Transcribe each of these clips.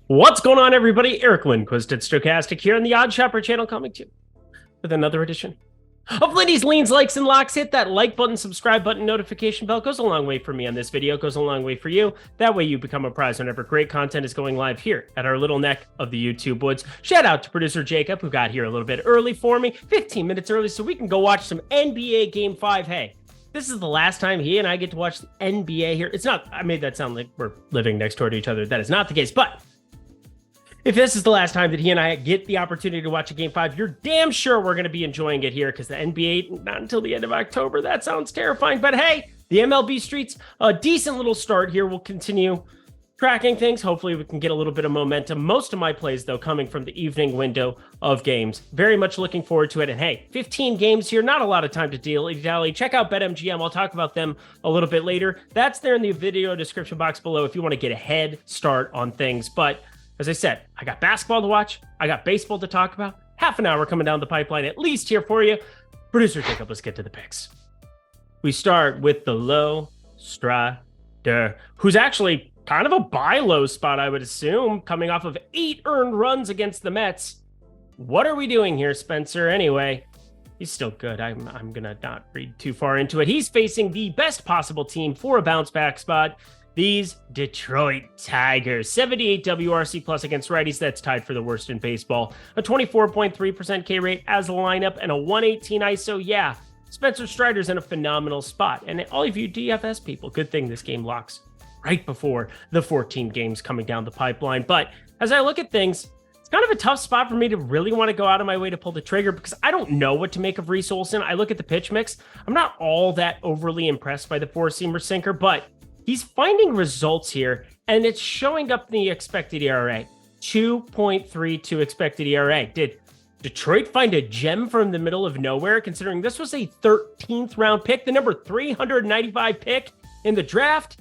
What's going on, everybody? Eric Lindquist at Stochastic here on the Odd Shopper channel, coming to you with another edition of Lindy's Leans, Likes, and Locks. Hit that like button, subscribe button, notification bell. Goes a long way for me on this video. Goes a long way for you. That way you become a prize whenever great content is going live here at our little neck of the YouTube woods. Shout out to producer Jacob, who got here a little bit early for me, 15 minutes early, so we can go watch some NBA Game 5. Hey, this is the last time he and I get to watch the NBA here. It's not, I made that sound like we're living next door to each other. That is not the case, but if this is the last time that he and I get the opportunity to watch a Game 5, you're damn sure we're going to be enjoying it here, because the NBA, not until the end of October. That sounds terrifying. But hey, the MLB streets, a decent little start here. We'll continue tracking things. Hopefully we can get a little bit of momentum. Most of my plays, though, coming from the evening window of games. Very much looking forward to it. And hey, 15 games here, not a lot of time to dilly-dally. Check out BetMGM. I'll talk about them a little bit later. That's there in the video description box below if you want to get a head start on things. But as I said, I got basketball to watch. I got baseball to talk about. Half an hour coming down the pipeline, at least here for you. Producer Jacob, let's get to the picks. We start with the low strider, who's actually kind of a buy low spot, I would assume, coming off of 8 earned runs against the Mets. What are we doing here, Spencer? Anyway, he's still good. I'm going to not read too far into it. He's facing the best possible team for a bounce back spot. These Detroit Tigers, 78 WRC plus against righties. That's tied for the worst in baseball. A 24.3% K rate as a lineup and a 118 ISO. Yeah, Spencer Strider's in a phenomenal spot. And all of you DFS people, good thing this game locks right before the 14 games coming down the pipeline. But as I look at things, it's kind of a tough spot for me to really want to go out of my way to pull the trigger, because I don't know what to make of Reese Olson. I look at the pitch mix. I'm not all that overly impressed by the four-seamer sinker, but he's finding results here, and it's showing up in the expected ERA. 2.32 expected ERA. Did Detroit find a gem from the middle of nowhere, considering this was a 13th round pick, the number 395 pick in the draft?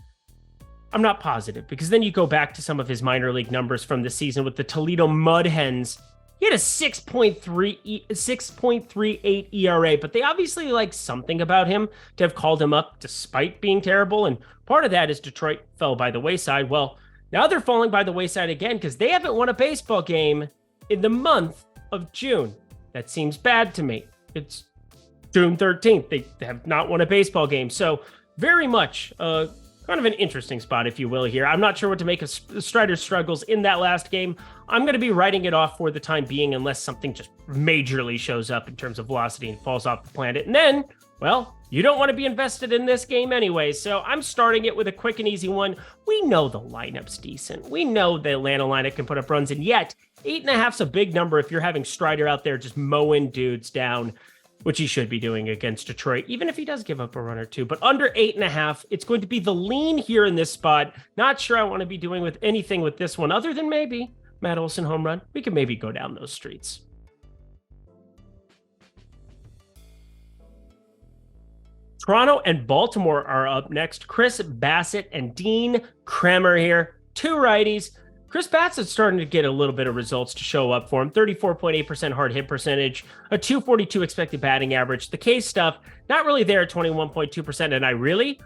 I'm not positive, because then you go back to some of his minor league numbers from the season with the Toledo Mud Hens. He had a 6.38 ERA, but they obviously like something about him to have called him up despite being terrible. And part of that is Detroit fell by the wayside. Well, now they're falling by the wayside again, because they haven't won a baseball game in the month of June. That seems bad to me. It's June 13th. They have not won a baseball game. So very much kind of an interesting spot, if you will, here. I'm not sure what to make of Strider's struggles in that last game. I'm going to be writing it off for the time being, unless something just majorly shows up in terms of velocity and falls off the planet. And then, well, you don't want to be invested in this game anyway, so I'm starting it with a quick and easy one. We know the lineup's decent. We know the Atlanta lineup can put up runs, and yet 8.5's a big number if you're having Strider out there just mowing dudes down, which he should be doing against Detroit, even if he does give up a run or two. But under 8.5, it's going to be the lean here in this spot. Not sure I want to be doing with anything with this one, other than maybe Matt Olson home run. We can maybe go down those streets. Toronto and Baltimore are up next. Chris Bassett and Dean Kremer here. 2 righties. Chris Bassett's starting to get a little bit of results to show up for him. 34.8% hard hit percentage, a 242 expected batting average. The K stuff, not really there at 21.2%. And I really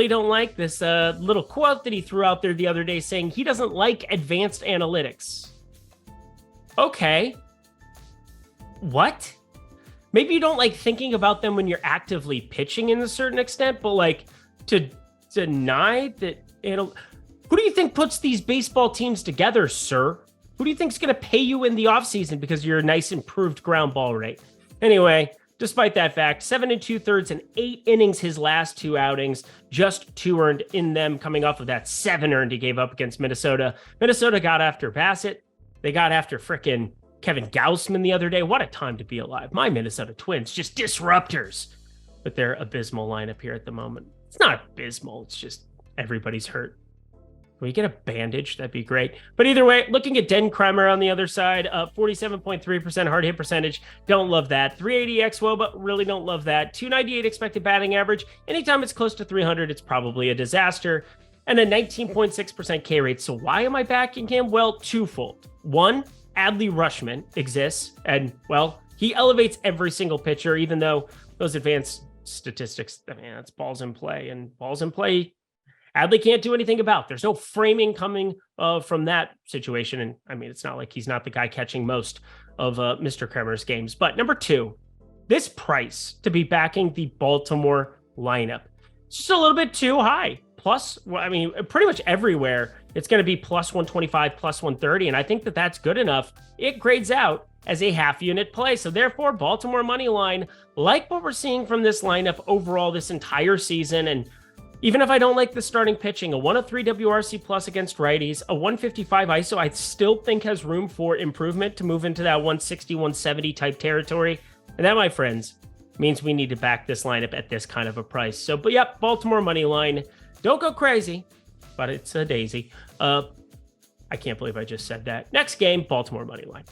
don't like this little quote that he threw out there the other day saying he doesn't like advanced analytics. Okay. What? Maybe you don't like thinking about them when you're actively pitching in a certain extent, but like to deny that who do you think puts these baseball teams together, sir? Who do you think is going to pay you in the offseason because you're a nice improved ground ball rate? Anyway, despite that fact, 7 2/3 and 8 innings his last 2 outings, just 2 earned in them, coming off of that 7 earned he gave up against Minnesota. Minnesota got after Bassett. They got after frickin' Kevin Gausman the other day. What a time to be alive. My Minnesota Twins, just disruptors with their abysmal lineup here at the moment. It's not abysmal. It's just everybody's hurt. Can we get a bandage? That'd be great. But either way, looking at Den Kremer on the other side, 47.3% hard hit percentage. Don't love that. 380 XWO, but really don't love that. 298 expected batting average. Anytime it's close to 300, it's probably a disaster. And a 19.6% K rate. So why am I backing him? Well, twofold. One, Adley Rutschman exists, and, well, he elevates every single pitcher, even though those advanced statistics, I mean, it's balls in play, and balls in play Adley can't do anything about. There's no framing coming from that situation. And I mean, it's not like he's not the guy catching most of Mr. Kremer's games. But number 2, this price to be backing the Baltimore lineup, it's just a little bit too high. Plus, I mean, pretty much everywhere, it's going to be plus 125, plus 130. And I think that that's good enough. It grades out as a half unit play. So therefore, Baltimore money line, like what we're seeing from this lineup overall this entire season. And even if I don't like the starting pitching, a 103 WRC plus against righties, a 155 ISO, I still think has room for improvement to move into that 160, 170 type territory. And that, my friends, means we need to back this lineup at this kind of a price. So, but yep, Baltimore money line. Don't go crazy, but it's a daisy. I can't believe I just said that. Next game, Baltimore money line.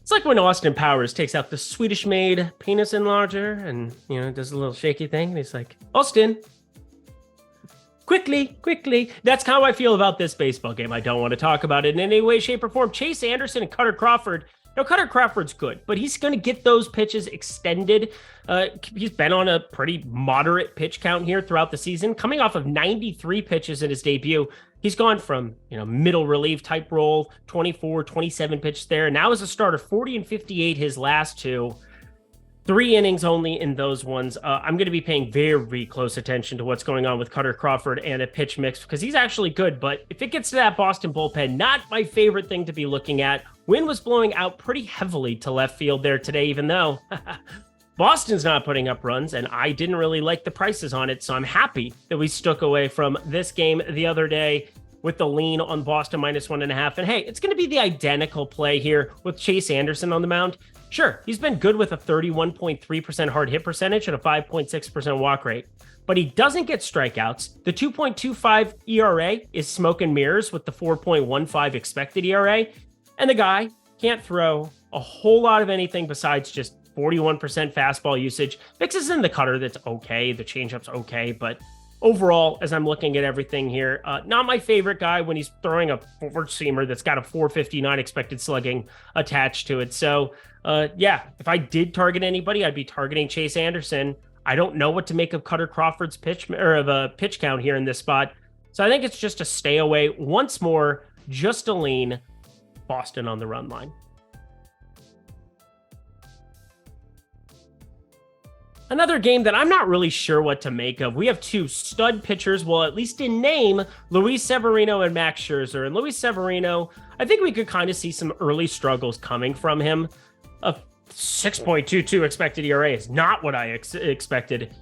It's like when Austin Powers takes out the Swedish-made penis enlarger and, you know, does a little shaky thing. And he's like, Austin, quickly. That's how I feel about this baseball game. I don't want to talk about it in any way, shape, or form. Chase Anderson and Cutter Crawford. Now, Cutter Crawford's good, but he's going to get those pitches extended. He's been on a pretty moderate pitch count here throughout the season, coming off of 93 pitches in his debut. He's gone from, middle relief type role, 24, 27 pitches there. Now as a starter, 40 and 58 his last 2. 3 innings only in those ones. I'm going to be paying very close attention to what's going on with Cutter Crawford and a pitch mix because he's actually good. But if it gets to that Boston bullpen, not my favorite thing to be looking at. Wind was blowing out pretty heavily to left field there today, even though Boston's not putting up runs, and I didn't really like the prices on it. So I'm happy that we stuck away from this game the other day with the lean on Boston minus 1.5. And hey, it's going to be the identical play here with Chase Anderson on the mound. Sure, he's been good with a 31.3% hard hit percentage and a 5.6% walk rate, but he doesn't get strikeouts. The 2.25 ERA is smoke and mirrors with the 4.15 expected ERA, and the guy can't throw a whole lot of anything besides just 41% fastball usage. Mixes in the cutter that's okay, the changeup's okay, but overall, as I'm looking at everything here, not my favorite guy when he's throwing a four-seamer that's got a 459 expected slugging attached to it. So, if I did target anybody, I'd be targeting Chase Anderson. I don't know what to make of Cutter Crawford's pitch count here in this spot. So I think it's just a stay away once more, just a lean. Boston on the run line. Another game that I'm not really sure what to make of. We have 2 stud pitchers, well, at least in name, Luis Severino and Max Scherzer. And Luis Severino, I think we could kind of see some early struggles coming from him. A 6.22 expected ERA is not what I expected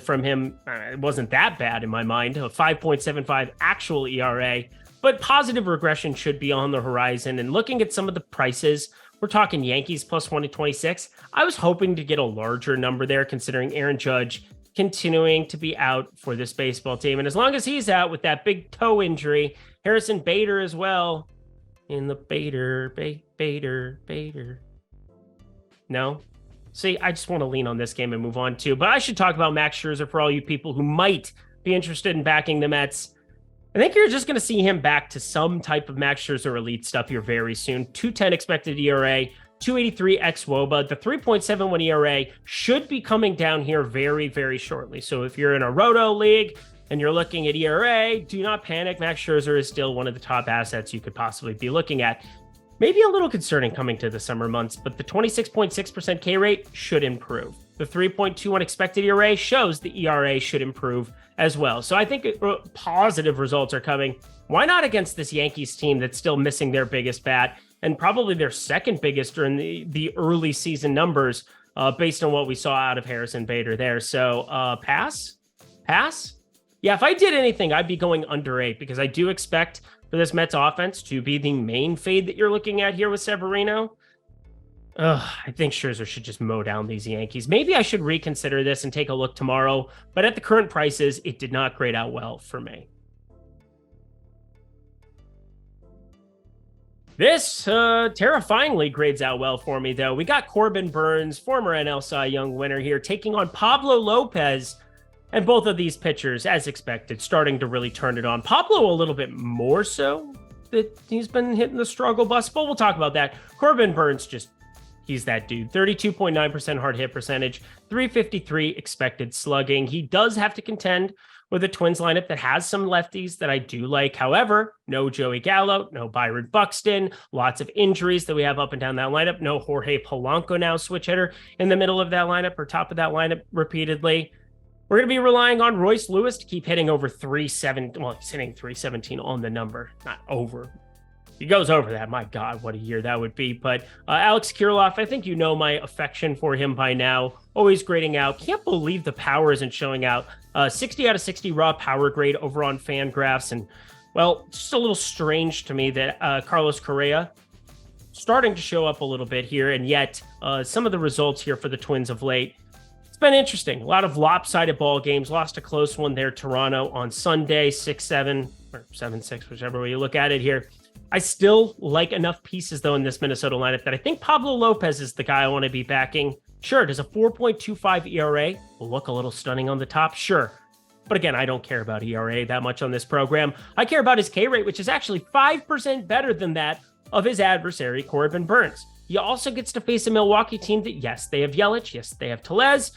from him. It wasn't that bad in my mind. A 5.75 actual ERA, but positive regression should be on the horizon. And looking at some of the prices, we're talking Yankees plus 126. I was hoping to get a larger number there considering Aaron Judge continuing to be out for this baseball team. And as long as he's out with that big toe injury, Harrison Bader as well in the Bader. No? See, I just want to lean on this game and move on too. But I should talk about Max Scherzer for all you people who might be interested in backing the Mets. I think you're just going to see him back to some type of Max Scherzer elite stuff here very soon. 2.10 expected ERA, 2.83 xWOBA. The 3.71 ERA should be coming down here very, very shortly. So if you're in a Roto league and you're looking at ERA, do not panic. Max Scherzer is still one of the top assets you could possibly be looking at. Maybe a little concerning coming to the summer months, but the 26.6% K rate should improve. The 3.21 expected ERA shows the ERA should improve as well. So I think positive results are coming. Why not against this Yankees team that's still missing their biggest bat and probably their second biggest during the early season numbers based on what we saw out of Harrison Bader there. So pass? Yeah, if I did anything, I'd be going under 8 because I do expect for this Mets offense to be the main fade that you're looking at here with Severino. I think Scherzer should just mow down these Yankees. Maybe I should reconsider this and take a look tomorrow, but at the current prices, it did not grade out well for me. This terrifyingly grades out well for me, though. We got Corbin Burns, former NL Cy Young winner here, taking on Pablo Lopez. And both of these pitchers, as expected, starting to really turn it on. Pablo a little bit more so that he's been hitting the struggle bus, but we'll talk about that. Corbin Burns just He's that dude. 32.9% hard hit percentage, 353 expected slugging. He does have to contend with a Twins lineup that has some lefties that I do like. However, no Joey Gallo, no Byron Buxton, lots of injuries that we have up and down that lineup. No Jorge Polanco now, switch hitter in the middle of that lineup or top of that lineup repeatedly. We're going to be relying on Royce Lewis to keep hitting over 317. Well, he's hitting 317 on the number, not over. He goes over that. My God, what a year that would be. But Alex Kirilloff, I think you know my affection for him by now. Always grading out. Can't believe the power isn't showing out. 60 out of 60 raw power grade over on Fangraphs. And, well, just a little strange to me that Carlos Correa starting to show up a little bit here. And yet, some of the results here for the Twins of late, it's been interesting. A lot of lopsided ball games. Lost a close one there, Toronto, on Sunday, 6-7 or 7-6, whichever way you look at it here. I still like enough pieces, though, in this Minnesota lineup that I think Pablo Lopez is the guy I want to be backing. Sure, does a 4.25 ERA look a little stunning on the top? Sure. But again, I don't care about ERA that much on this program. I care about his K rate, which is actually 5% better than that of his adversary, Corbin Burnes. He also gets to face a Milwaukee team that, yes, they have Yelich, yes, they have Tellez.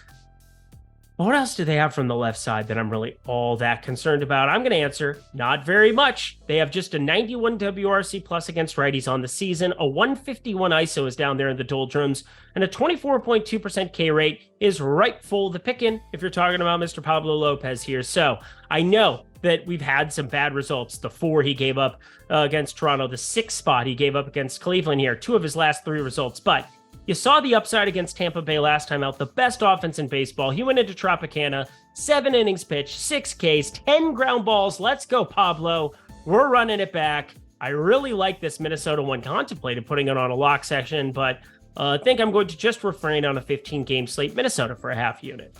What else do they have from the left side that I'm really all that concerned about? I'm going to answer, not very much. They have just a 91 WRC plus against righties on the season. A 151 ISO is down there in the doldrums, and a 24.2% K rate is rightful the pickin' if you're talking about Mr. Pablo Lopez here. So I know that we've had some bad results. The 4 he gave up against Toronto, the 6 spot he gave up against Cleveland here, 2 of his last 3 results, but you saw the upside against Tampa Bay last time out, the best offense in baseball. He went into Tropicana, 7 innings pitched, 6 Ks, 10 ground balls. Let's go, Pablo. We're running it back. I really like this Minnesota one. Contemplated putting it on a lock session, but I think I'm going to just refrain on a 15-game slate. Minnesota for a half unit.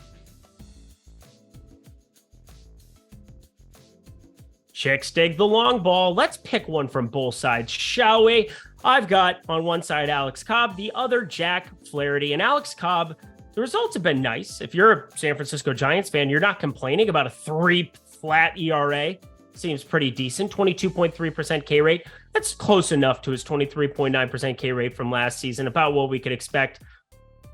Chicks dig the long ball. Let's pick one from both sides, shall we? I've got on one side Alex Cobb, the other Jack Flaherty. And Alex Cobb, the results have been nice. If you're a San Francisco Giants fan, you're not complaining about a 3 flat ERA. Seems pretty decent. 22.3% K rate. That's close enough to his 23.9% K rate from last season, about what we could expect.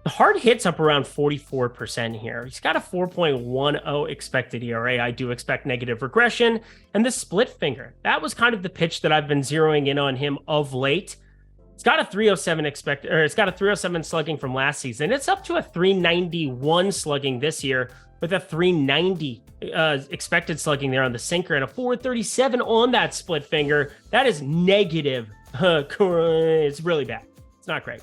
The hard hits up around 44% here. He's got a 4.10 expected ERA. I do expect negative regression. And the split finger, that was kind of the pitch that I've been zeroing in on him of late. It's got a 307 it's got a 307 slugging from last season. It's up to a 391 slugging this year with a 390 expected slugging there on the sinker and a 437 on that split finger. That is negative. It's really bad. It's not great.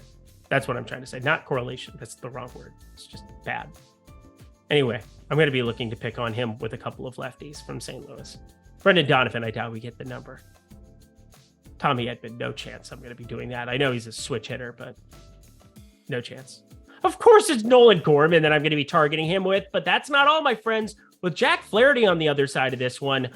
That's what I'm trying to say. Not correlation. That's the wrong word. It's just bad. Anyway, I'm going to be looking to pick on him with a couple of lefties from St. Louis. Brendan Donovan, I doubt we get the number. Tommy Edman, no chance I'm going to be doing that. I know he's a switch hitter, but no chance. Of course, it's Nolan Gorman that I'm going to be targeting him with, but that's not all, my friends. With Jack Flaherty on the other side of this one,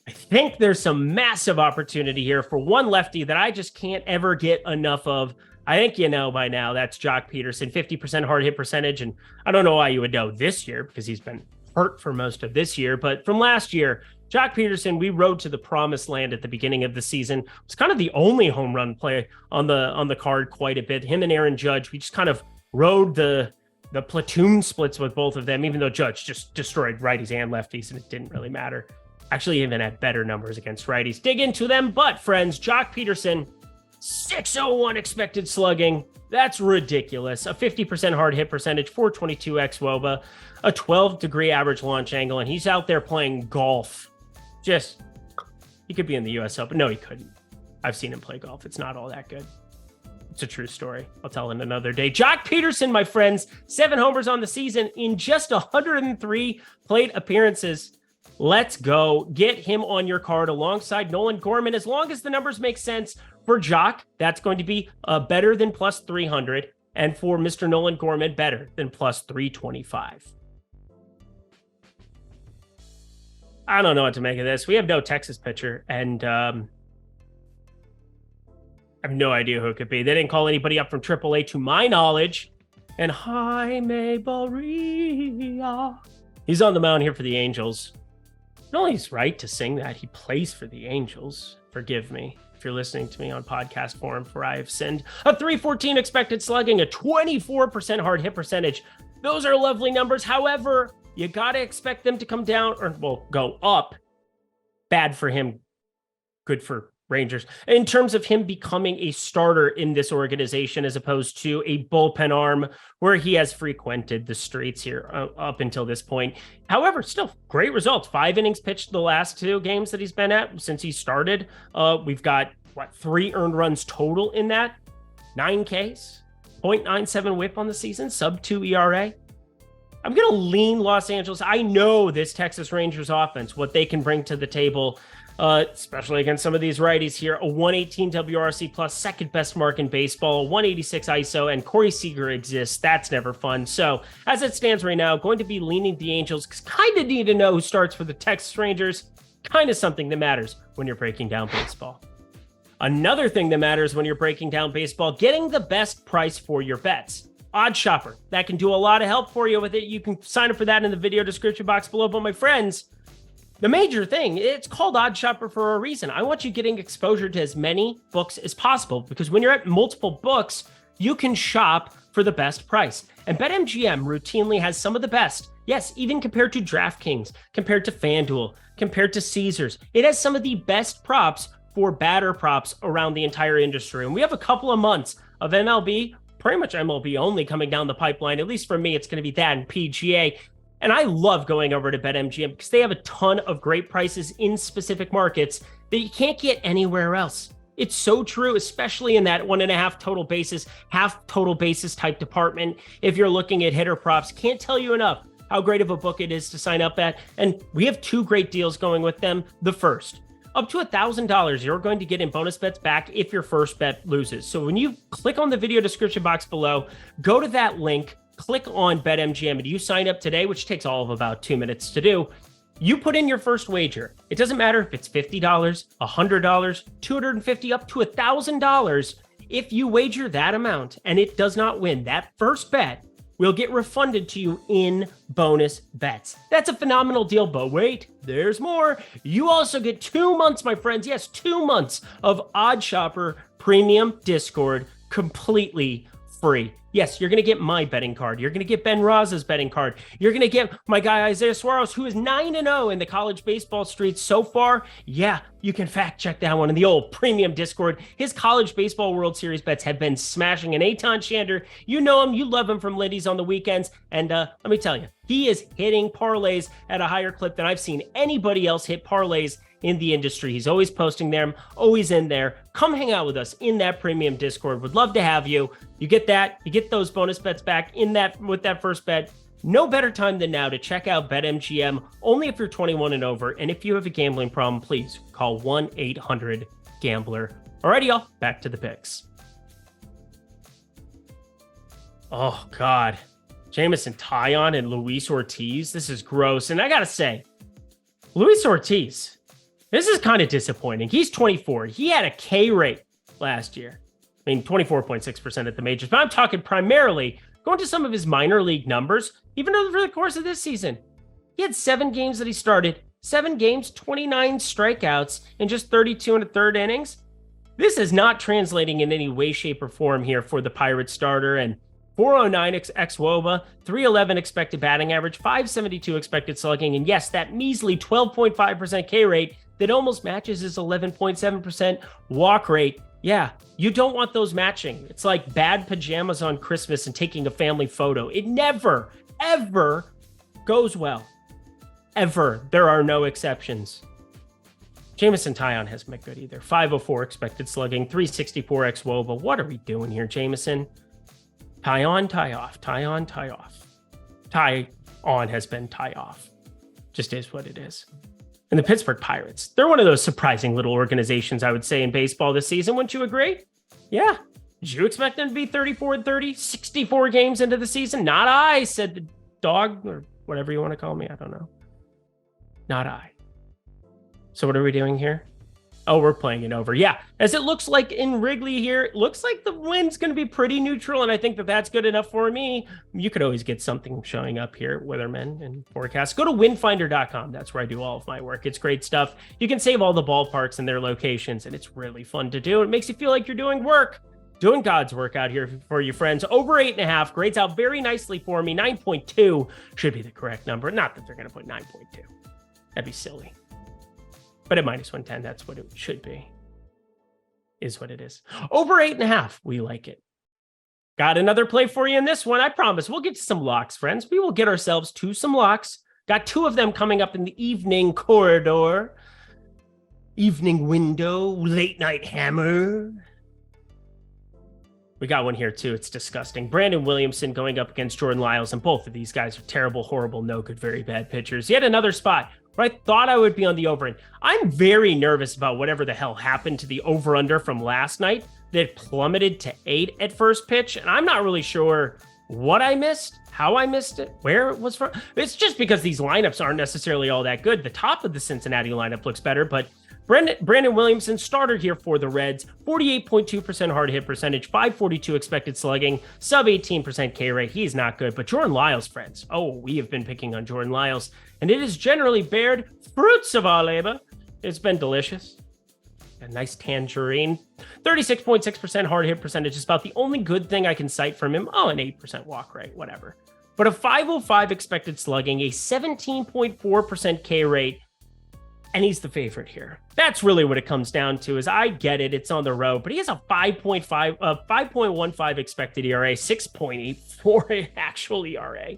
I think there's some massive opportunity here for one lefty that I just can't ever get enough of. I think you know by now that's Jock Peterson, 50% hard hit percentage. And I don't know why you would know this year because he's been hurt for most of this year. But from last year, Jock Peterson, we rode to the promised land at the beginning of the season. It was kind of the only home run play on the card quite a bit. Him and Aaron Judge, we just kind of rode the platoon splits with both of them, even though Judge just destroyed righties and lefties, and it didn't really matter. Actually, even had better numbers against righties. Dig into them. But, friends, Jock Peterson, 601 expected slugging. That's ridiculous. A 50% hard hit percentage, 422 xWOBA, a 12-degree average launch angle, and he's out there playing golf. Just, he could be in the U.S. Open. No, he couldn't. I've seen him play golf. It's not all that good. It's a true story. I'll tell it another day. Jock Peterson, my friends, 7 homers on the season in just 103 plate appearances. Let's go. Get him on your card alongside Nolan Gorman. As long as the numbers make sense for Jock, that's going to be better than plus 300. And for Mr. Nolan Gorman, better than plus 325. I don't know what to make of this. We have no Texas pitcher, and I have no idea who it could be. They didn't call anybody up from AAA to my knowledge. And Jaime Barria, he's on the mound here for the Angels. Not only is right to sing that, he plays for the Angels. Forgive me. if you're listening to me on podcast form, for I have sinned. A 314 expected slugging, a 24% hard hit percentage. Those are lovely numbers. However, you got to expect them to come down or, well, go up. Bad for him, good for Rangers. In terms of him becoming a starter in this organization as opposed to a bullpen arm where he has frequented the streets here up until this point. However, still great results. 5 innings pitched the last 2 games that he's been at since he started. We've got, 3 earned runs total in that? 9 Ks, 0.97 whip on the season, sub 2 ERA. I'm going to lean Los Angeles. I know this Texas Rangers offense, what they can bring to the table, especially against some of these righties here. A 118 WRC plus, second best mark in baseball, 186 ISO, and Corey Seager exists. That's never fun. So as it stands right now, going to be leaning the Angels because kind of need to know who starts for the Texas Rangers. Kind of something that matters when you're breaking down baseball. Another thing that matters when you're breaking down baseball, getting the best price for your bets. Odd Shopper, that can do a lot of help for you with it. You can sign up for that in the video description box below. But my friends, the major thing, it's called Odd Shopper for a reason. I want you getting exposure to as many books as possible because when you're at multiple books, you can shop for the best price. And BetMGM routinely has some of the best. Yes, even compared to DraftKings, compared to FanDuel, compared to Caesars. It has some of the best props for batter props around the entire industry. And we have a couple of months of MLB, pretty much MLB only coming down the pipeline. At least for me, it's going to be that and PGA. And I love going over to BetMGM because they have a ton of great prices in specific markets that you can't get anywhere else. It's so true, especially in that 1.5 total basis, half total basis type department. If you're looking at hitter props, can't tell you enough how great of a book it is to sign up at. And we have 2 great deals going with them. The first, up to $1,000, you're going to get in bonus bets back if your first bet loses. So when you click on the video description box below, go to that link, click on BetMGM, and you sign up today, which takes all of about 2 minutes to do. You put in your first wager. It doesn't matter if it's $50, $100, $250, up to $1,000. If you wager that amount and it does not win, that first bet will get refunded to you in bonus bets. That's a phenomenal deal, but wait, there's more. You also get 2 months, my friends. Yes, 2 months of Odd Shopper Premium Discord completely free. Yes, you're going to get my betting card. You're going to get Ben Raza's betting card. You're going to get my guy Isaiah Suarez, who is 9-0 in the college baseball streets so far. Yeah, you can fact check that one in the old premium Discord. His college baseball World Series bets have been smashing. And Eitan Shander, you know him, you love him from Lindy's on the weekends. And let me tell you, he is hitting parlays at a higher clip than I've seen anybody else hit parlays in the industry. He's always posting them, always in there. Come hang out with us in that premium Discord. Would love to have you. You get that, you get those bonus bets back in that with that first bet. No better time than now to check out BetMGM, only if you're 21 and over. And if you have a gambling problem, please call 1-800-GAMBLER. Alrighty, y'all, back to the picks. Oh, God. Jameson Taillon and Luis Ortiz. This is gross. And I got to say, Luis Ortiz, this is kind of disappointing. He's 24. He had a K rate last year. I mean, 24.6% at the majors. But I'm talking primarily going to some of his minor league numbers, even over the course of this season. He had 7 games that he started. 7 games, 29 strikeouts in just 32 and a third innings. This is not translating in any way, shape, or form here for the Pirates starter. And 409 xWOBA, 311 expected batting average, 572 expected slugging, and yes, that measly 12.5% K rate that almost matches his 11.7% walk rate. Yeah, you don't want those matching. It's like bad pajamas on Christmas and taking a family photo. It never, ever goes well. Ever. There are no exceptions. Jameson Taillon hasn't been good either. 504 expected slugging, 364 xWOBA. What are we doing here, Jameson? Tie on, tie off, tie on, tie off. Tie on has been tie off. Just is what it is. And the Pittsburgh Pirates, they're one of those surprising little organizations, I would say, in baseball this season. Wouldn't you agree? Yeah. Did you expect them to be 34-30, 64 games into the season? Not I, said the dog, or whatever you want to call me. I don't know. Not I. So what are we doing here? Oh, we're playing it over. Yeah. As it looks like in Wrigley here, it looks like the wind's going to be pretty neutral, and I think that that's good enough for me. You could always get something showing up here, weathermen and forecasts. Go to windfinder.com. That's where I do all of my work. It's great stuff. You can save all the ballparks and their locations, and it's really fun to do. It makes you feel like you're doing work. Doing God's work out here for you, friends. Over 8.5 grades out very nicely for me. 9.2 should be the correct number. Not that they're going to put 9.2. That'd be silly. But at -110, that's what it should be. Is what it is. Over 8.5, we like it. Got another play for you in this one. I promise we'll get to some locks, friends. We will get ourselves to some locks. Got 2 of them coming up in the evening corridor. Evening window, late night hammer. We got one here, too. It's disgusting. Brandon Williamson going up against Jordan Lyles, and both of these guys are terrible, horrible, no good, very bad pitchers. Yet another spot where I thought I would be on the over. And I'm very nervous about whatever the hell happened to the over-under from last night that plummeted to 8 at first pitch, and I'm not really sure what I missed, how I missed it, where it was from. It's just because these lineups aren't necessarily all that good. The top of the Cincinnati lineup looks better, but Brandon Williamson, starter here for the Reds, 48.2% hard hit percentage, 542 expected slugging, sub 18% K rate. He's not good, but Jordan Lyles, friends. Oh, we have been picking on Jordan Lyles, and it has generally bared fruits of our labor. It's been delicious. A nice tangerine. 36.6% hard hit percentage is about the only good thing I can cite from him. Oh, an 8% walk rate, whatever. But a 505 expected slugging, a 17.4% K rate, and he's the favorite here. That's really what it comes down to. Is I get it, it's on the road, but he has a 5.15 expected ERA, 6.84 actual ERA.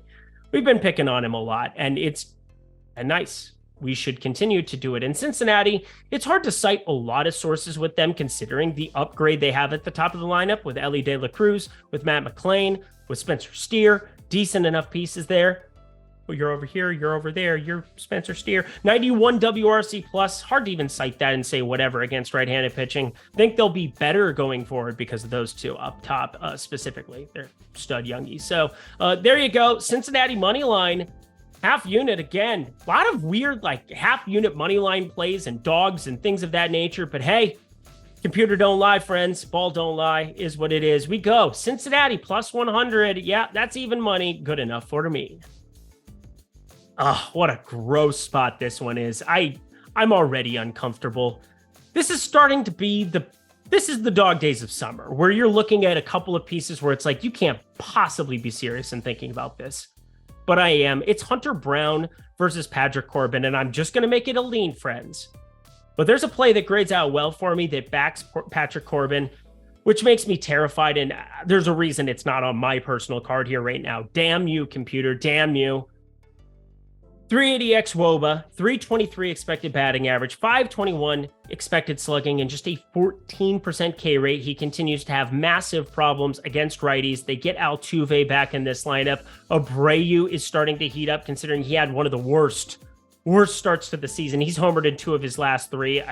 We've been picking on him a lot, and it's nice. We should continue to do it. In Cincinnati, it's hard to cite a lot of sources with them, considering the upgrade they have at the top of the lineup with Elly De La Cruz, with Matt McClain, with Spencer Steer. Decent enough pieces there. Well, you're over here, you're over there, you're Spencer Steer. 91 WRC plus. Hard to even cite that and say whatever against right-handed pitching. Think they'll be better going forward because of those two up top specifically. They're stud youngies. So there you go. Cincinnati money line. Half unit again. A lot of weird like half unit money line plays and dogs and things of that nature. But hey, computer don't lie, friends. Ball don't lie is what it is. We go. Cincinnati plus 100. Yeah, that's even money. Good enough for me. Oh, what a gross spot this one is. I'm already uncomfortable. This is starting to be this is the dog days of summer, where you're looking at a couple of pieces where it's like, you can't possibly be serious in thinking about this. But I am. It's Hunter Brown versus Patrick Corbin, and I'm just going to make it a lean, friends. But there's a play that grades out well for me that backs Patrick Corbin, which makes me terrified, and there's a reason it's not on my personal card here right now. Damn you, computer. Damn you. 380 xWOBA, 323 expected batting average, 521 expected slugging, and just a 14% K rate. He continues to have massive problems against righties. They get Altuve back in this lineup. Abreu is starting to heat up, considering he had one of the worst starts to the season. He's homered in 2 of his last 3.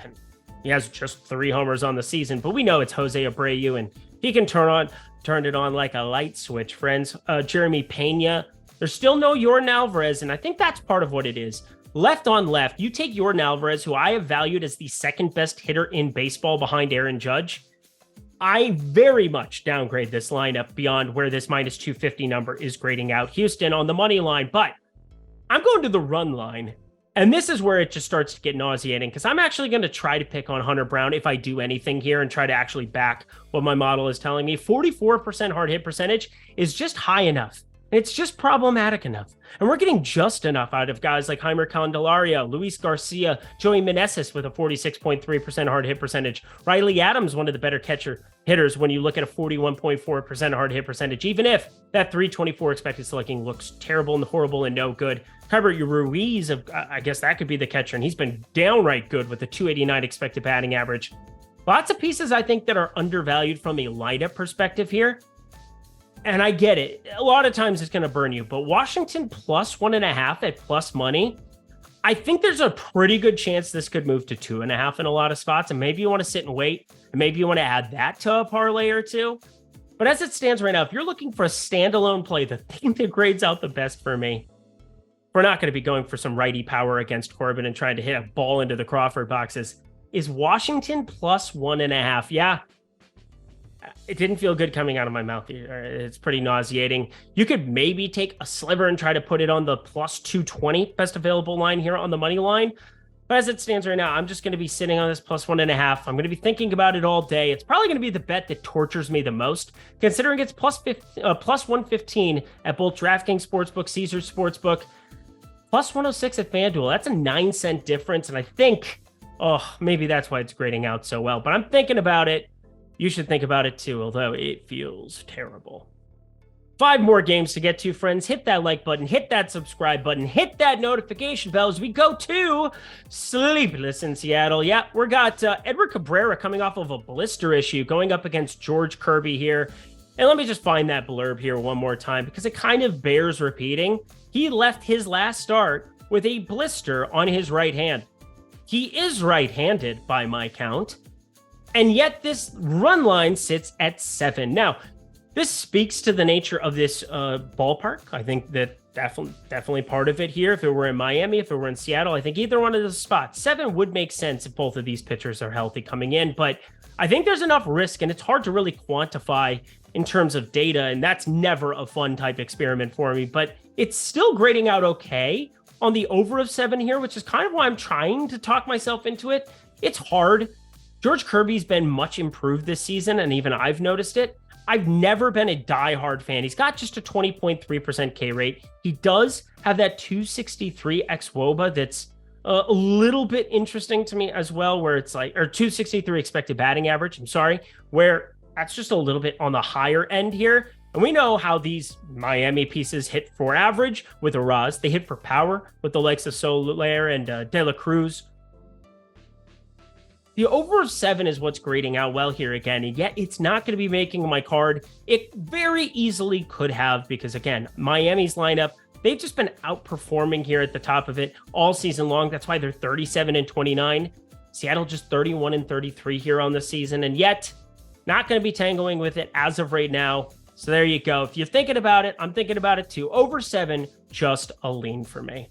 He has just 3 homers on the season, but we know it's Jose Abreu, and he can turn it on like a light switch, friends. Jeremy Pena. There's still no Yordan Alvarez, and I think that's part of what it is. Left on left, you take Yordan Alvarez, who I have valued as the second best hitter in baseball behind Aaron Judge. I very much downgrade this lineup beyond where this minus 250 number is grading out. Houston on the money line, but I'm going to the run line. And this is where it just starts to get nauseating, because I'm actually going to try to pick on Hunter Brown if I do anything here and try to actually back what my model is telling me. 44% hard hit percentage is just high enough. It's just problematic enough. And we're getting just enough out of guys like Heimer Candelario, Luis Garcia, Joey Meneses with a 46.3% hard hit percentage. Riley Adams, one of the better hitters when you look at a 41.4% hard hit percentage, even if that 324 expected slugging looks terrible and horrible and no good. Herbert Ruiz, I guess that could be the catcher, and he's been downright good with a 289 expected batting average. Lots of pieces I think that are undervalued from a lineup perspective here. And I get it. A lot of times it's going to burn you, but Washington plus 1.5 at plus money, I think there's a pretty good chance this could move to 2.5 in a lot of spots. And maybe you want to sit and wait, and maybe you want to add that to a parlay or two. But as it stands right now, if you're looking for a standalone play, the thing that grades out the best for me, we're not going to be going for some righty power against Corbin and trying to hit a ball into the Crawford boxes, is Washington plus 1.5. Yeah, it didn't feel good coming out of my mouth here. It's pretty nauseating. You could maybe take a sliver and try to put it on the plus 220 best available line here on the money line. But as it stands right now, I'm just going to be sitting on this plus 1.5. I'm going to be thinking about it all day. It's probably going to be the bet that tortures me the most, considering it's plus 115 at both DraftKings Sportsbook, Caesars Sportsbook, plus 106 at FanDuel. That's a 9-cent difference. And I think, maybe that's why it's grading out so well. But I'm thinking about it. You should think about it too, although it feels terrible. 5 more games to get to, friends. Hit that like button, hit that subscribe button, hit that notification bell as we go to Sleepless in Seattle. Yeah, we got Edward Cabrera coming off of a blister issue going up against George Kirby here. And let me just find that blurb here one more time because it kind of bears repeating. He left his last start with a blister on his right hand. He is right-handed by my count. And yet this run line sits at 7. Now, this speaks to the nature of this ballpark. I think that definitely part of it here. If it were in Miami, if it were in Seattle, I think either one of those spots, 7 would make sense if both of these pitchers are healthy coming in. But I think there's enough risk, and it's hard to really quantify in terms of data, and that's never a fun type experiment for me. But it's still grading out okay on the over of 7 here, which is kind of why I'm trying to talk myself into it. It's hard. George Kirby's been much improved this season, and even I've noticed it. I've never been a diehard fan. He's got just a 20.3% K rate. He does have that 263 xWOBA that's a little bit interesting to me as well, where it's like, or 263 expected batting average, I'm sorry, where that's just a little bit on the higher end here. And we know how these Miami pieces hit for average with Araz. They hit for power with the likes of Soler and De La Cruz. The over of 7 is what's grading out well here again, and yet it's not going to be making my card. It very easily could have, because again, Miami's lineup, they've just been outperforming here at the top of it all season long. That's why they're 37-29. Seattle just 31-33 here on the season, and yet not going to be tangling with it as of right now. So there you go. If you're thinking about it, I'm thinking about it too. Over 7, just a lean for me.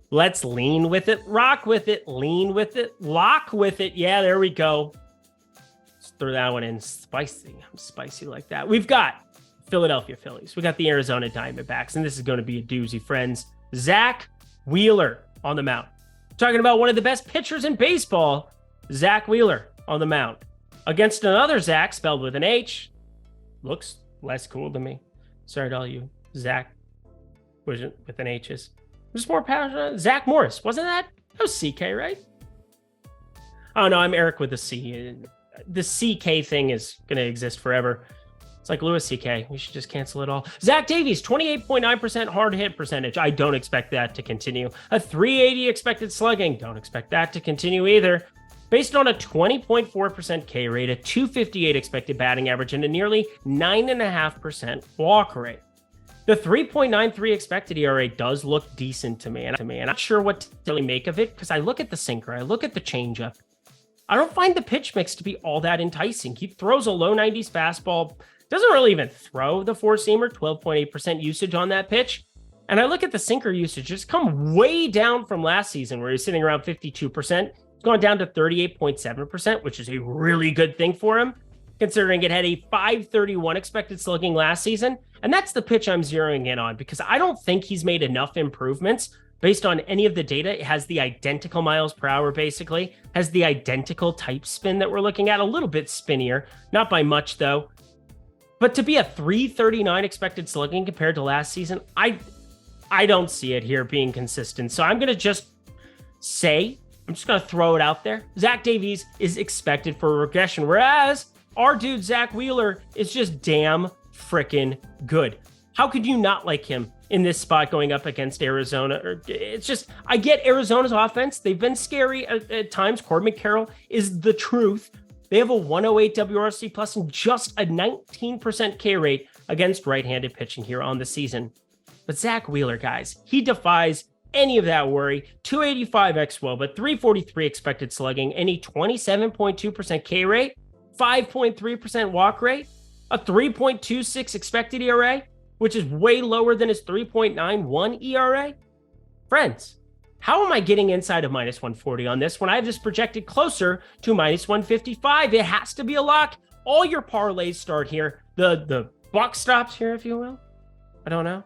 Let's lean with it, rock with it, lean with it, lock with it. Yeah, there we go. Let's throw that one in spicy. I'm spicy like that. We've got Philadelphia Phillies. We got the Arizona Diamondbacks, and this is going to be a doozy, friends. Zach Wheeler on the mound. Talking about one of the best pitchers in baseball, Zach Wheeler on the mound. Against another Zach, spelled with an H. Looks less cool to me. Sorry to all you Zach with an H's. Just more passionate. Zach Morris, wasn't that? That was CK, right? Oh no, I'm Eric with a C. The CK thing is going to exist forever. It's like Louis CK. We should just cancel it all. Zach Davies, 28.9% hard hit percentage. I don't expect that to continue. A 380 expected slugging. Don't expect that to continue either. Based on a 20.4% K rate, a 258 expected batting average, and a nearly 9.5% walk rate. The 3.93 expected ERA does look decent to me. And I'm not sure what to really make of it because I look at the sinker, I look at the changeup. I don't find the pitch mix to be all that enticing. He throws a low 90s fastball, doesn't really even throw the four-seamer, 12.8% usage on that pitch. And I look at the sinker usage, just come way down from last season where he's sitting around 52%. It's gone down to 38.7%, which is a really good thing for him, considering it had a 531 expected slugging last season. And that's the pitch I'm zeroing in on because I don't think he's made enough improvements based on any of the data. It has the identical miles per hour, basically, has the identical type spin that we're looking at, a little bit spinnier, not by much though. But to be a 339 expected slugging compared to last season, I don't see it here being consistent. So I'm going to just say, I'm just going to throw it out there. Zach Davies is expected for a regression, whereas our dude Zach Wheeler is just damn freaking good. How could you not like him in this spot going up against Arizona? It's just, I get Arizona's offense. They've been scary at times. Corbin Carroll is the truth. They have a 108 WRC plus and just a 19% K rate against right-handed pitching here on the season. But Zach Wheeler, guys, he defies any of that worry. 285 xWOBA, but 343 expected slugging, and a 27.2% K rate, 5.3% walk rate, a 3.26 expected ERA, which is way lower than his 3.91 ERA. Friends, How am I getting inside of minus 140 on this when I have this projected closer to minus 155? It has to be a lock. All your parlays start here. The buck stops here, if you will. I don't know.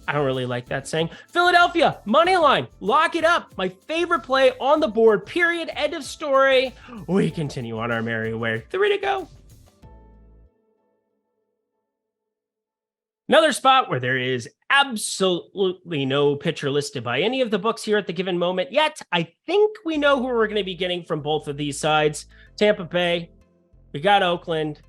I don't really like that saying. Philadelphia, money line, lock it up. My favorite play on the board, period, end of story. We continue on our merry way. 3 to go. Another spot where there is absolutely no pitcher listed by any of the books here at the given moment. Yet, I think we know who we're going to be getting from both of these sides. Tampa Bay, we got Oakland.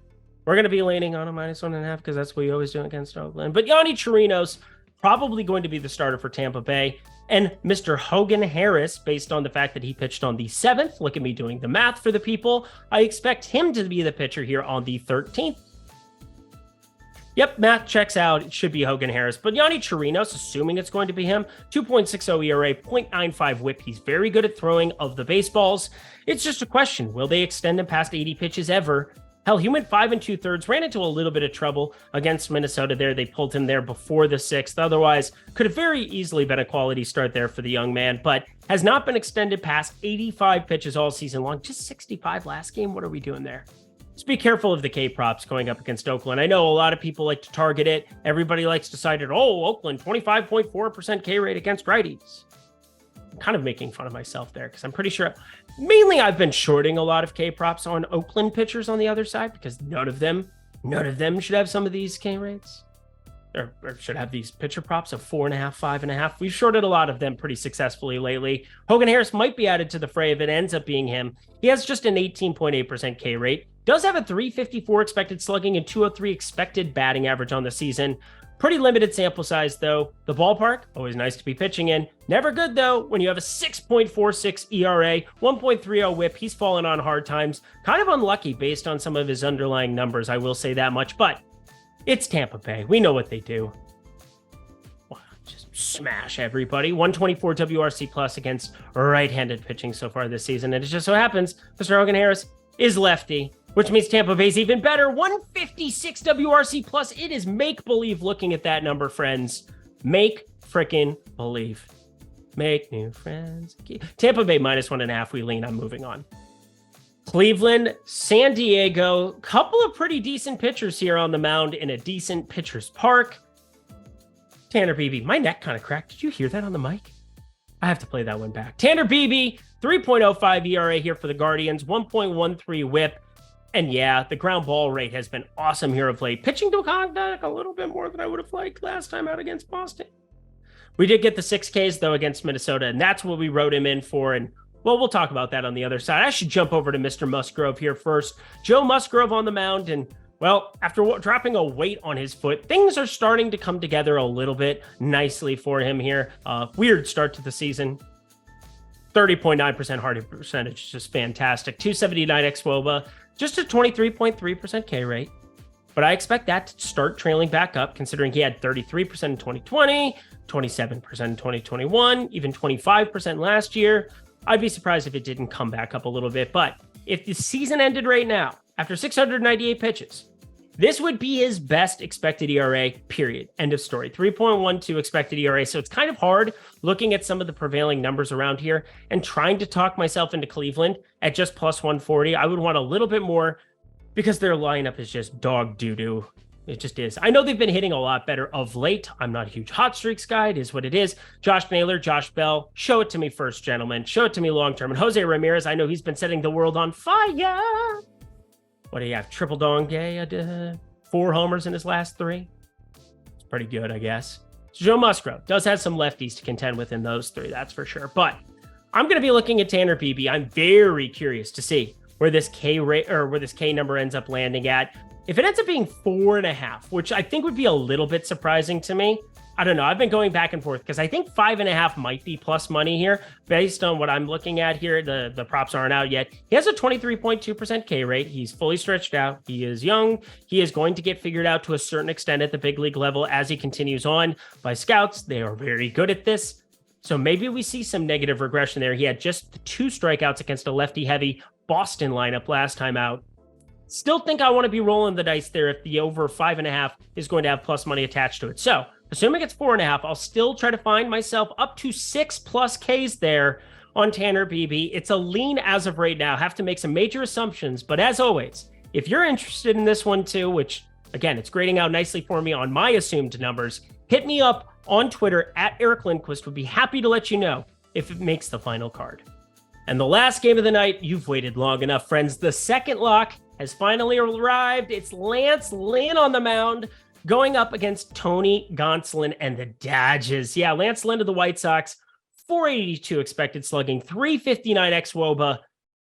We're going to be leaning on a minus 1.5 because that's what we always do against Oakland. But Yonny Chirinos probably going to be the starter for Tampa Bay. And Mr. Hogan Harris, based on the fact that he pitched on the 7th, look at me doing the math for the people, I expect him to be the pitcher here on the 13th. Yep, math checks out. It should be Hogan Harris. But Yonny Chirinos, assuming it's going to be him, 2.60 ERA, 0.95 whip. He's very good at throwing of the baseballs. It's just a question. Will they extend him past 80 pitches ever? Hell, he went 5 2/3, ran into a little bit of trouble against Minnesota there. They pulled him there before the 6th. Otherwise, could have very easily been a quality start there for the young man, but has not been extended past 85 pitches all season long. Just 65 last game. What are we doing there? Just be careful of the K props going up against Oakland. I know a lot of people like to target it. Everybody likes to cite it. Oh, Oakland, 25.4% K rate against righties. I'm kind of making fun of myself there because I'm pretty sure mainly I've been shorting a lot of K props on Oakland pitchers on the other side because none of them should have some of these K rates or should have these pitcher props of 4.5, 5.5. We've shorted a lot of them pretty successfully lately. Hogan Harris might be added to the fray if it ends up being him. He has just an 18.8% K rate. Does have a 354 expected slugging and 203 expected batting average on the season. Pretty limited sample size, though. The ballpark, always nice to be pitching in. Never good, though, when you have a 6.46 ERA, 1.30 whip. He's fallen on hard times. Kind of unlucky based on some of his underlying numbers, I will say that much. But it's Tampa Bay. We know what they do. Just smash everybody. 124 WRC plus against right-handed pitching so far this season. And it just so happens Mr. Hogan Harris is lefty, which means Tampa Bay's even better. 156 WRC plus. It is make-believe looking at that number, friends. Make frickin' believe. Make new friends. Tampa Bay minus 1.5. We lean. I'm moving on. Cleveland, San Diego. Couple of pretty decent pitchers here on the mound in a decent pitcher's park. Tanner Beebe. My neck kind of cracked. Did you hear that on the mic? I have to play that one back. Tanner Beebe, 3.05 ERA here for the Guardians, 1.13 whip. And yeah, the ground ball rate has been awesome here of late. Pitching to contact a little bit more than I would have liked last time out against Boston. We did get the 6Ks, though, against Minnesota, and that's what we wrote him in for. And, well, we'll talk about that on the other side. I should jump over to Mr. Musgrove here first. Joe Musgrove on the mound, and, well, after dropping a weight on his foot, things are starting to come together a little bit nicely for him here. Weird start to the season. 30.9% hard hit percentage, just fantastic. 279 xWOBA. Just a 23.3% K rate. But I expect that to start trailing back up, considering he had 33% in 2020, 27% in 2021, even 25% last year. I'd be surprised if it didn't come back up a little bit. But if the season ended right now, after 698 pitches, this would be his best expected ERA, period. End of story. 3.12 expected ERA. So it's kind of hard looking at some of the prevailing numbers around here and trying to talk myself into Cleveland at just plus 140. I would want a little bit more because their lineup is just dog doo-doo. It just is. I know they've been hitting a lot better of late. I'm not a huge hot streaks guy. It is what it is. Josh Naylor, Josh Bell, show it to me first, gentlemen. Show it to me long-term. And Jose Ramirez, I know he's been setting the world on fire. What do you have? Triple dong 4 homers in his last 3. It's pretty good, I guess. So Joe Musgrove does have some lefties to contend with in those 3, that's for sure. But I'm going to be looking at Tanner Beebe. I'm very curious to see where this K rate or where this K number ends up landing at. If it ends up being 4.5, which I think would be a little bit surprising to me. I don't know. I've been going back and forth because I think 5.5 might be plus money here based on what I'm looking at here. The props aren't out yet. He has a 23.2% K rate. He's fully stretched out. He is young. He is going to get figured out to a certain extent at the big league level as he continues on by scouts. They are very good at this. So maybe we see some negative regression there. He had just 2 strikeouts against a lefty heavy Boston lineup last time out. Still think I want to be rolling the dice there if the over 5.5 is going to have plus money attached to it. So assuming it's 4.5, I'll still try to find myself up to 6+ Ks there on Tanner Beebe. It's a lean as of right now. Have to make some major assumptions, but as always, if you're interested in this one too, which again, it's grading out nicely for me on my assumed numbers, hit me up on Twitter at Eric Lindquist. Would be happy to let you know if it makes the final card. And the last game of the night, you've waited long enough, friends. The second lock has finally arrived. It's Lance Lynn on the mound going up against Tony Gonsolin and the Dodgers. Yeah, Lance Lynn of the White Sox, 482 expected slugging, 359 xWOBA.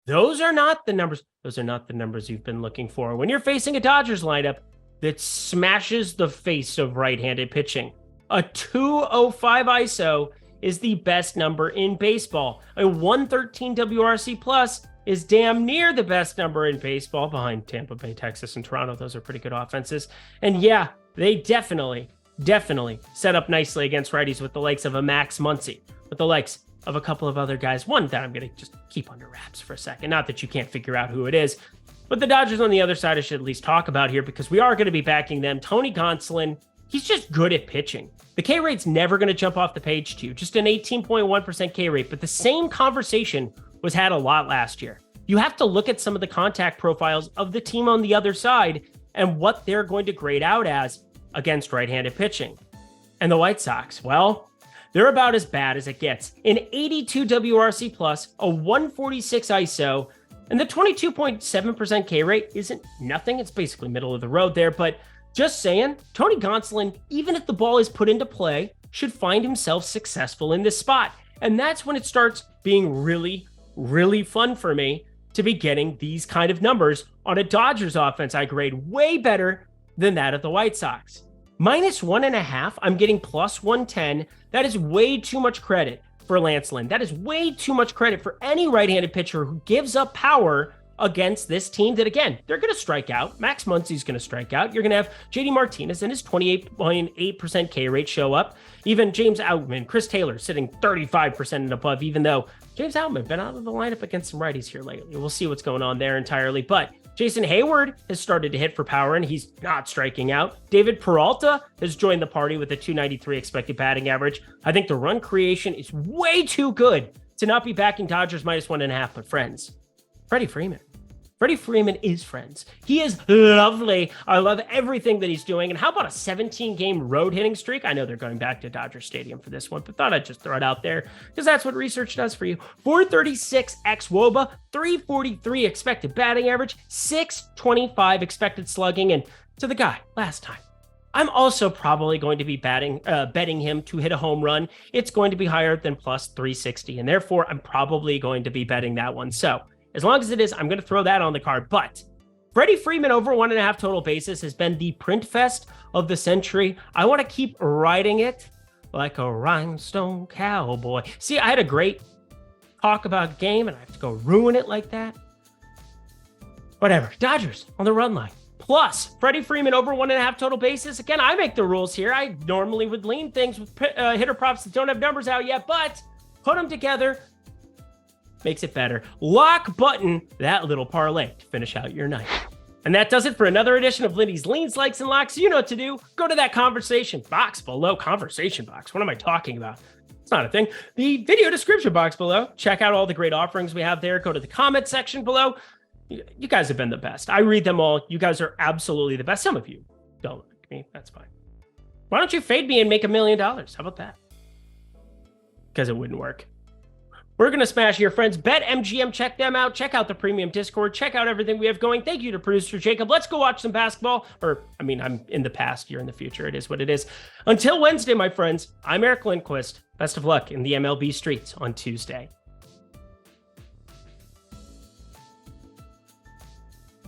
Those are not the numbers. Those are not the numbers you've been looking for when you're facing a Dodgers lineup that smashes the face of right-handed pitching. A 205 ISO is the best number in baseball. A 113 WRC plus is damn near the best number in baseball behind Tampa Bay, Texas, and Toronto. Those are pretty good offenses. And yeah, they definitely set up nicely against righties with the likes of a Max Muncy, with the likes of a couple of other guys. One that I'm going to just keep under wraps for a second. Not that you can't figure out who it is, but the Dodgers on the other side I should at least talk about here because we are going to be backing them. Tony Gonsolin, he's just good at pitching. The K rate's never going to jump off the page to you, just an 18.1% K rate, but the same conversation was had a lot last year. You have to look at some of the contact profiles of the team on the other side and what they're going to grade out as against right-handed pitching. And the White Sox, well, they're about as bad as it gets. An 82 WRC plus, a 146 ISO, and the 22.7% K rate isn't nothing. It's basically middle of the road there, but just saying, Tony Gonsolin, even if the ball is put into play, should find himself successful in this spot. And that's when it starts being really, really fun for me to be getting these kind of numbers on a Dodgers offense I grade way better than that of the White Sox. -1.5, I'm getting +110. That is way too much credit for Lance Lynn. That is way too much credit for any right-handed pitcher who gives up power against this team that, again, they're going to strike out. Max Muncy's going to strike out. You're going to have JD Martinez and his 28.8% K rate show up. Even James Outman, Chris Taylor sitting 35% and above, even though James Outman been out of the lineup against some righties here lately. We'll see what's going on there entirely. But Jason Hayward has started to hit for power, and he's not striking out. David Peralta has joined the party with a 293 expected batting average. I think the run creation is way too good to not be backing Dodgers -1.5, but friends, Freddie Freeman. Freddie Freeman is friends. He is lovely. I love everything that he's doing. And how about a 17-game road hitting streak? I know they're going back to Dodger Stadium for this one, but thought I'd just throw it out there because that's what research does for you. 436 xWOBA, 343 expected batting average, 625 expected slugging. And to the guy last time, I'm also probably going to be betting him to hit a home run. It's going to be higher than +360, and therefore I'm probably going to be betting that one. So as long as it is, I'm going to throw that on the card. But Freddie Freeman over 1.5 total bases has been the print fest of the century. I want to keep riding it like a rhinestone cowboy. See, I had a great talk about game, and I have to go ruin it like that. Whatever. Dodgers on the run line. Plus, Freddie Freeman over 1.5 total bases. Again, I make the rules here. I normally would lean things with hitter props that don't have numbers out yet, but put them together. Makes it better. Lock button that little parlay to finish out your night. And that does it for another edition of Lindy's Leans, Likes, and Locks. You know what to do. Go to that conversation box below. Conversation box. What am I talking about? It's not a thing. The video description box below. Check out all the great offerings we have there. Go to the comment section below. You guys have been the best. I read them all. You guys are absolutely the best. Some of you don't like me. That's fine. Why don't you fade me and make $1 million? How about that? Because it wouldn't work. We're going to smash here, friends. BetMGM, check them out. Check out the premium Discord. Check out everything we have going. Thank you to producer Jacob. Let's go watch some basketball. I'm in the past. You're in the future. It is what it is. Until Wednesday, my friends, I'm Eric Lindquist. Best of luck in the MLB streets on Tuesday.